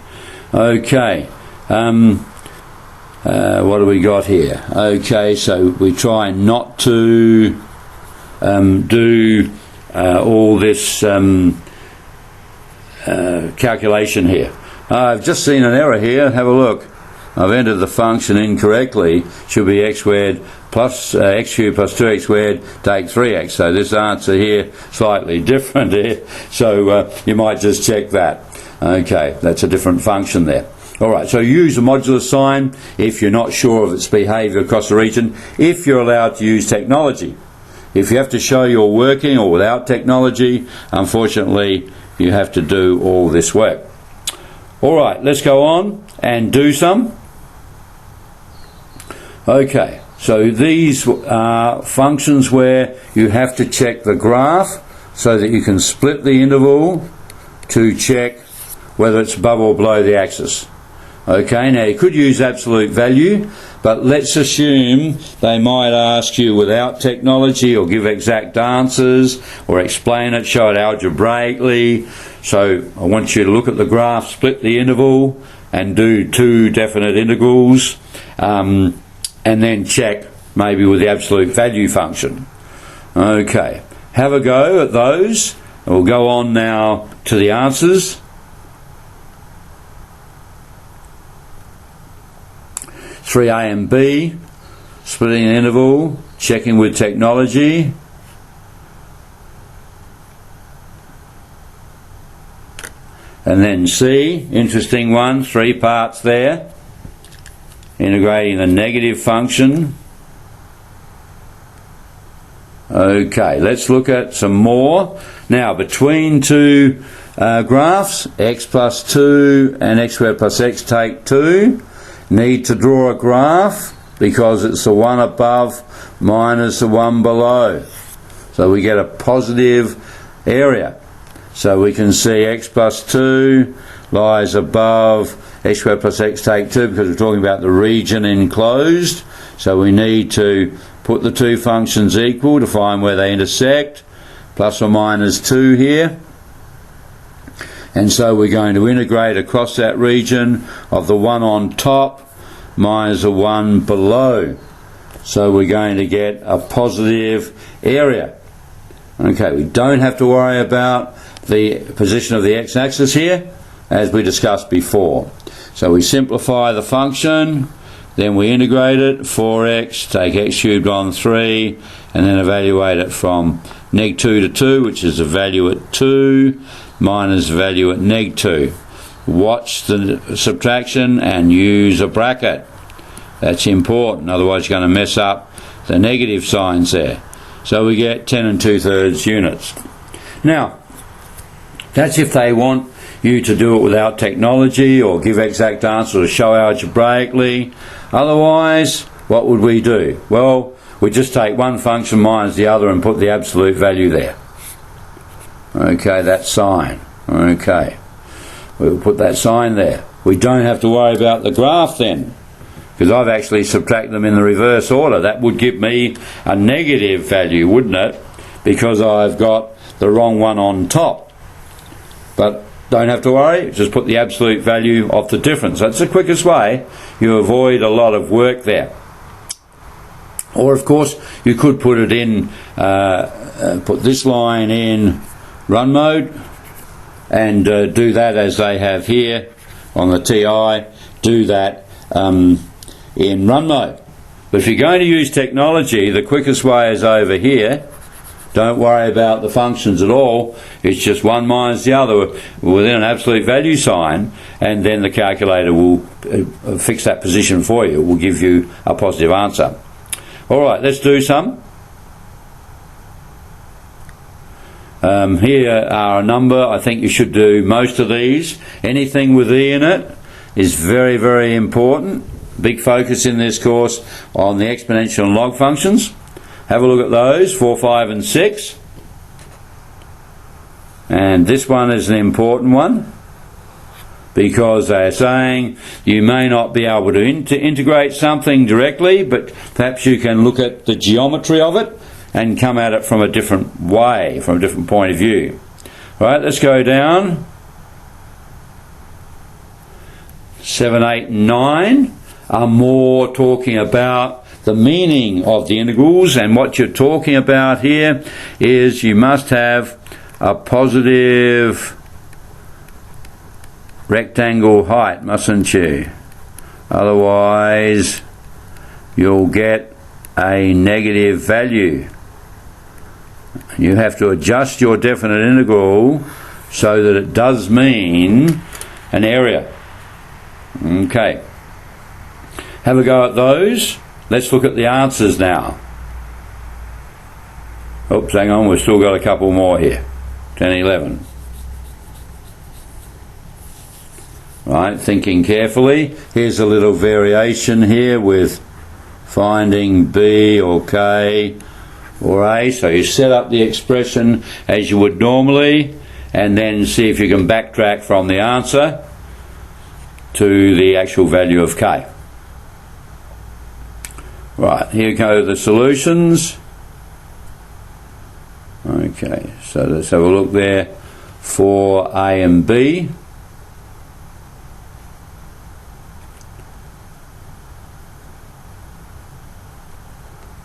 Okay, what do we got here? Okay, so we try not to do all this calculation here. I've just seen an error here. Have a look. I've entered the function incorrectly. Should be x squared plus x cubed plus 2x squared take 3x. So this answer here slightly different here. So you might just check that. Okay, that's a different function there. Alright, so use a modular sign if you're not sure of its behaviour across the region, if you're allowed to use technology. If you have to show you're working or without technology, unfortunately you have to do all this work. Alright, let's go on and do some. Okay, so these are functions where you have to check the graph so that you can split the interval to check whether it's above or below the axis. Okay, now you could use absolute value, but let's assume they might ask you without technology or give exact answers or explain it, show it algebraically. So I want you to look at the graph, split the interval and do two definite integrals, and then check maybe with the absolute value function. Okay, have a go at those. We'll go on now to the answers. 3a and b, splitting an interval, checking with technology. And then C, interesting one, 3 parts there, integrating the negative function. Okay, let's look at some more. Now, between two graphs, x plus 2 and x squared plus x take 2, need to draw a graph because it's the one above minus the one below. So we get a positive area. So we can see x plus 2 lies above x squared plus x take 2 because we're talking about the region enclosed. So we need to put the two functions equal to find where they intersect, plus or minus 2 here. And so we're going to integrate across that region of the one on top minus the one below. So we're going to get a positive area. Okay, we don't have to worry about the position of the x-axis here, as we discussed before. So we simplify the function, then we integrate it, 4x, take x cubed on 3, and then evaluate it from neg 2 to 2, which is the value at 2, minus the value at neg 2. Watch the subtraction and use a bracket. That's important, otherwise you're going to mess up the negative signs there. So we get 10 2/3 units. Now, that's if they want you to do it without technology or give exact answers or show algebraically. Otherwise, what would we do? Well, we just take one function minus the other and put the absolute value there. Okay, that sign. Okay, we'll put that sign there. We don't have to worry about the graph then, because I've actually subtracted them in the reverse order. That would give me a negative value, wouldn't it? Because I've got the wrong one on top. But don't have to worry, just put the absolute value of the difference. That's the quickest way. You avoid a lot of work there. Or of course, you could put it in, put this line in run mode and do that as they have here on the TI, do that in run mode. But if you're going to use technology, the quickest way is over here. Don't worry about the functions at all. It's just one minus the other within an absolute value sign, and then the calculator will fix that position for you. It will give you a positive answer. Alright, let's do some. Here are a number. I think you should do most of these. Anything with E in it is very, very important. Big focus in this course on the exponential and log functions. Have a look at those, 4, 5 and 6. And this one is an important one because they're saying you may not be able to integrate something directly, but perhaps you can look at the geometry of it and come at it from a different way, from a different point of view. All right, let's go down. 7, 8 and 9 are more talking about the meaning of the integrals, and what you're talking about here is you must have a positive rectangle height, mustn't you? Otherwise you'll get a negative value. You have to adjust your definite integral so that it does mean an area. Okay. Have a go at those. Let's look at the answers now. Oops, hang on, we've still got a couple more here. 10, 11. Right, thinking carefully. Here's a little variation here with finding B or K or A. So you set up the expression as you would normally, and then see if you can backtrack from the answer to the actual value of K. Right, here go the solutions. Okay, so let's have a look there for A and B.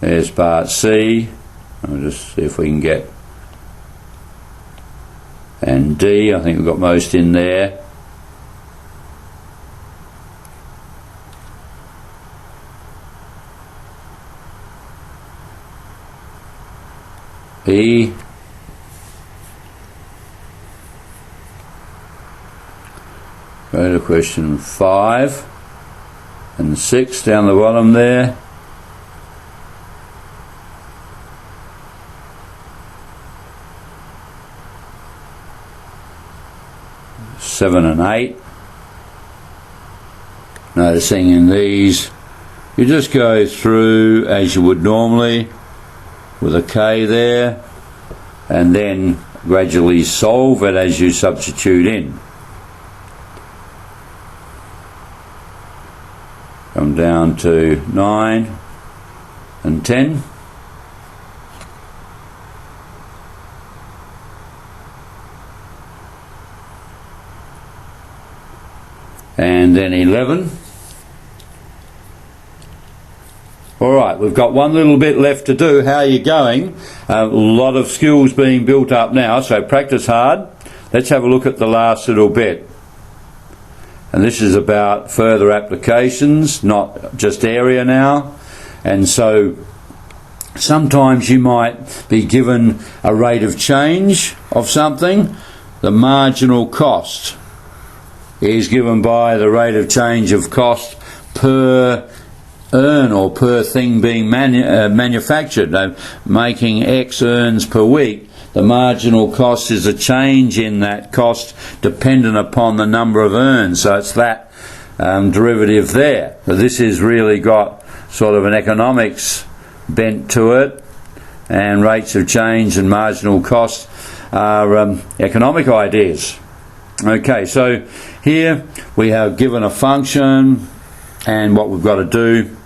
There's part C. I'll just see if we can get, and D, I think we've got most in there. E. Go to question 5 and 6 down the bottom there. Seven and 8. Noticing in these, you just go through as you would normally with a K there, and then gradually solve it as you substitute in. Come down to 9 and 10. And then 11. Alright, we've got one little bit left to do. How are you going? A lot of skills being built up now, so practice hard. Let's have a look at the last little bit. And this is about further applications, not just area now. And so sometimes you might be given a rate of change of something. The marginal cost is given by the rate of change of cost per earn, or per thing being manufactured. Making X earns per week. The marginal cost is a change in that cost dependent upon the number of earns. So it's that derivative there. So this has really got sort of an economics bent to it, and rates of change and marginal cost are economic ideas. Okay, so here we have given a function, and what we've got to do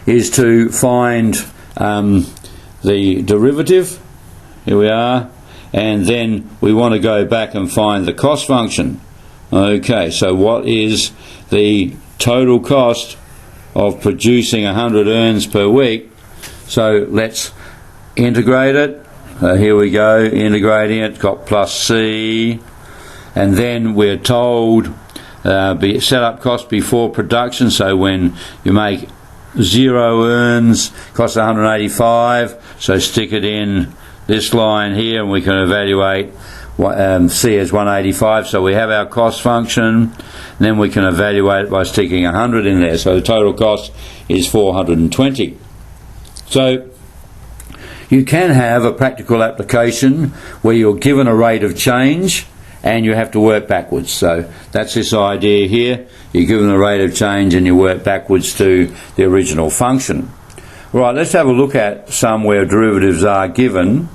is to find the derivative. Here we are, and then we want to go back and find the cost function. Okay, so what is the total cost of producing 100 earns per week? So let's integrate it. Here we go, integrating it, got plus C, and then we're told set up cost before production. So when you make 0 earns, costs 185, so stick it in this line here, and we can evaluate C as 185, so we have our cost function, and then we can evaluate it by sticking 100 in there, so the total cost is 420. So you can have a practical application where you're given a rate of change and you have to work backwards. So that's this idea here. You're given a rate of change and you work backwards to the original function. Right, let's have a look at some where derivatives are given.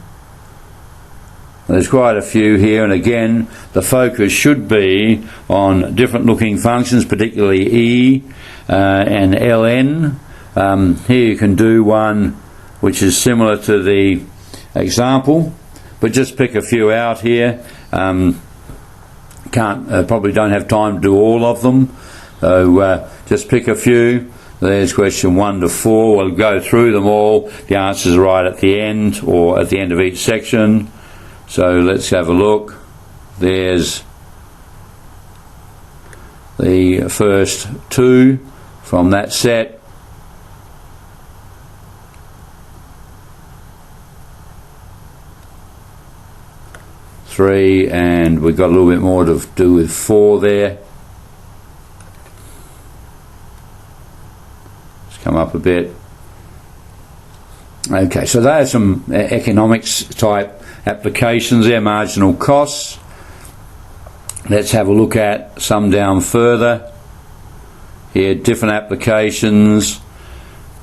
There's quite a few here, and again the focus should be on different looking functions, particularly E and ln. Here you can do one which is similar to the example, but just pick a few out here. probably don't have time to do all of them, so just pick a few. There's question 1 to 4. We'll go through them all. The answers are right at the end, or at the end of each section. So let's have a look. There's the first 2 from that set. Three, and we've got a little bit more to do with 4 there. Let's come up a bit. Okay, so there are some economics type applications there, marginal costs. Let's have a look at some down further. Here, different applications.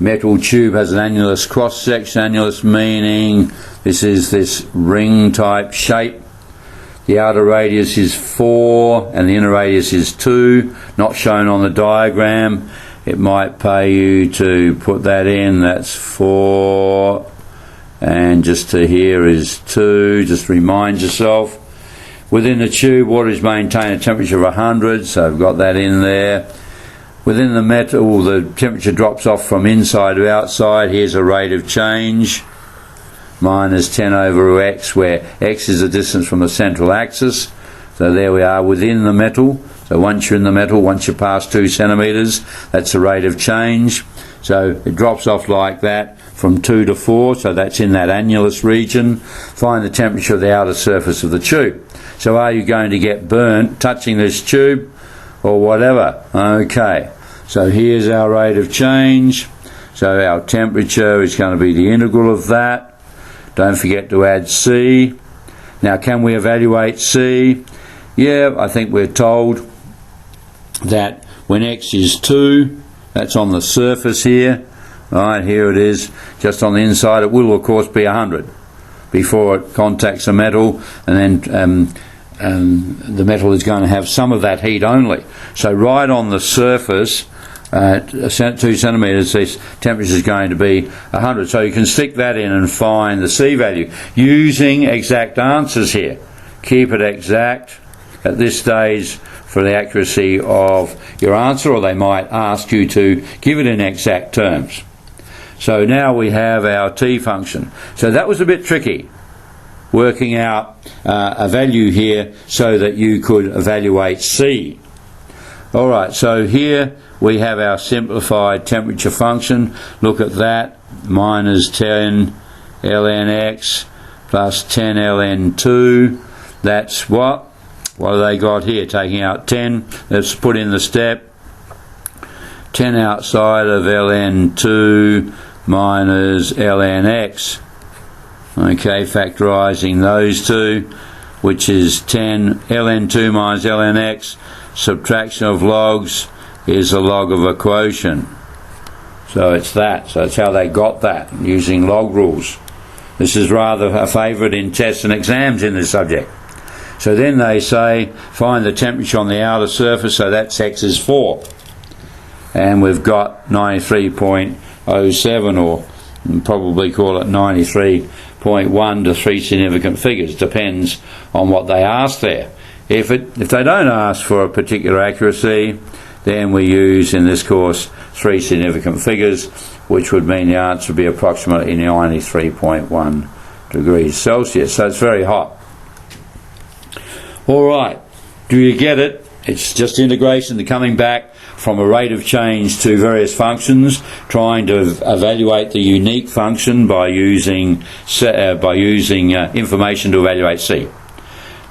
Metal tube has an annulus cross section, annulus meaning this is this ring type shape. The outer radius is 4 and the inner radius is 2, not shown on the diagram. It might pay you to put that in. That's 4, and just to here is 2. Just remind yourself. Within the tube, water is maintained at a temperature of 100, so I've got that in there. Within the metal, the temperature drops off from inside to outside. Here's a rate of change. Minus 10 over x, where x is the distance from the central axis. So there we are within the metal. So once you're in the metal, once you pass 2 centimetres, that's the rate of change. So it drops off like that from 2 to 4, so that's in that annulus region. Find the temperature of the outer surface of the tube. So are you going to get burnt touching this tube or whatever? Okay, so here's our rate of change. So our temperature is going to be the integral of that. Don't forget to add C. Now, can we evaluate C? Yeah, I think we're told that when x is 2, that's on the surface here. Right, here it is, just on the inside. It will, of course, be 100 before it contacts a metal, and then the metal is going to have some of that heat only. So right on the surface, 2 centimetres, this temperature is going to be 100. So you can stick that in and find the C value using exact answers here. Keep it exact at this stage for the accuracy of your answer, or they might ask you to give it in exact terms. So now we have our T function. So that was a bit tricky, working out a value here so that you could evaluate C. Alright, so here we have our simplified temperature function. Look at that, minus 10 ln x plus 10 ln 2. That's what? What have they got here? Taking out 10, let's put in the step. 10 outside of ln 2 minus ln x. Okay, factorising those two, which is 10 ln 2 minus ln x. Subtraction of logs is a log of a quotient. So it's that. So that's how they got that, using log rules. This is rather a favourite in tests and exams in this subject. So then they say, find the temperature on the outer surface, so that's x is 4. And we've got 93.07, or probably call it 93.1 to 3 significant figures. Depends on what they ask there. If they don't ask for a particular accuracy, then we use in this course 3 significant figures, which would mean the answer would be approximately 93.1 degrees Celsius. So it's very hot. Alright, do you get it? It's just integration, the coming back from a rate of change to various functions, trying to evaluate the unique function by using information to evaluate C.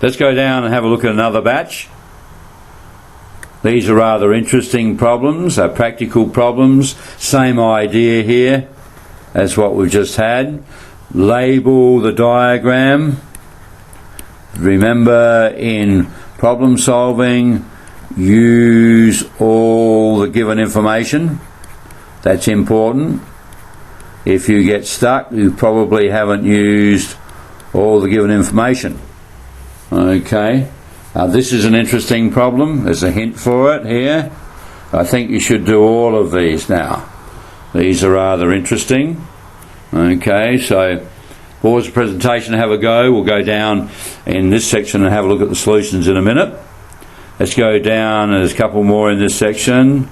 Let's go down and have a look at another batch. These are rather interesting problems, practical problems. Same idea here as what we've just had. Label the diagram. Remember, in problem solving, use all the given information. That's important. If you get stuck, you probably haven't used all the given information. Okay, this is an interesting problem. There's a hint for it here. I think you should do all of these now. These are rather interesting. Okay, so pause the presentation, have a go. We'll go down in this section and have a look at the solutions in a minute. Let's go down. There's a couple more in this section.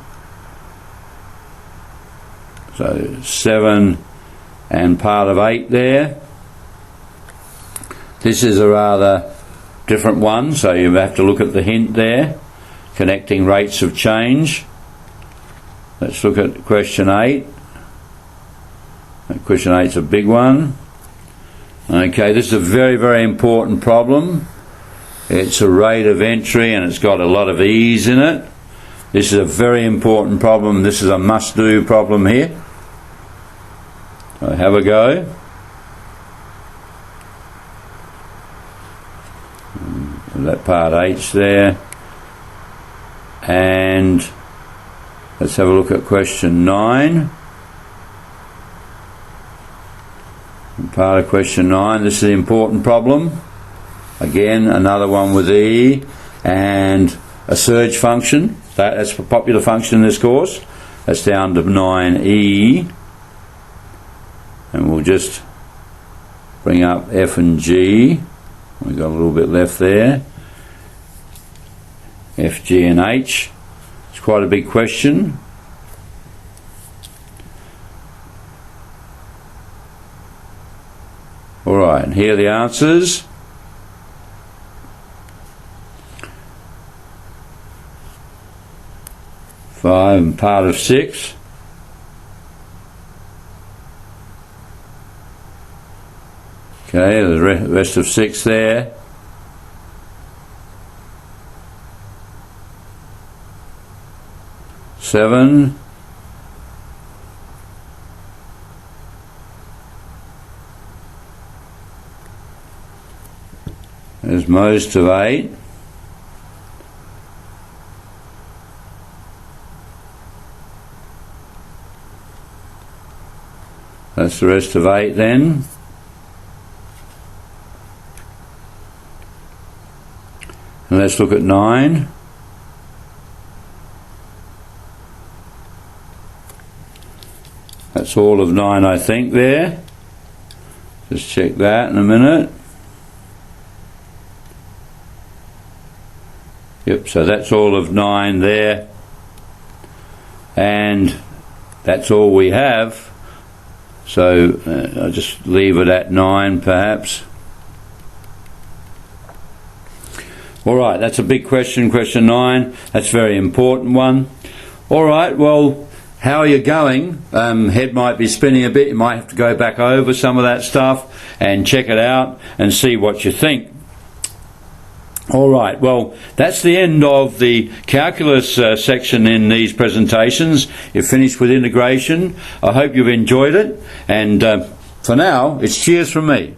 So 7 and part of 8 there. This is a rather different one, so you have to look at the hint there. Connecting rates of change. Let's look at question 8. Question 8's a big one. Okay, this is a very, very important problem. It's a rate of entry and it's got a lot of e's in it. This is a very important problem. This is a must-do problem here. So have a go. That part 8's there. And let's have a look at question 9. And part of question 9, this is the important problem. Again, another one with E and a surge function. That's a popular function in this course. That's down to 9E. And we'll just bring up F and G. We've got a little bit left there. F, G and H. It's quite a big question. Alright, and here are the answers. Five and part of 6. Okay, the rest of 6 there. Seven. There's most of 8. That's the rest of 8 then. And let's look at 9. That's all of 9, I think, there. Just check that in a minute. Yep, so that's all of 9 there. And that's all we have. So I'll just leave it at 9 perhaps. Alright, that's a big question, question 9. That's a very important one. Alright, well, how are you going? Head might be spinning a bit. You might have to go back over some of that stuff and check it out and see what you think. Alright, well, that's the end of the calculus section in these presentations. You've finished with integration. I hope you've enjoyed it. And for now, it's cheers from me.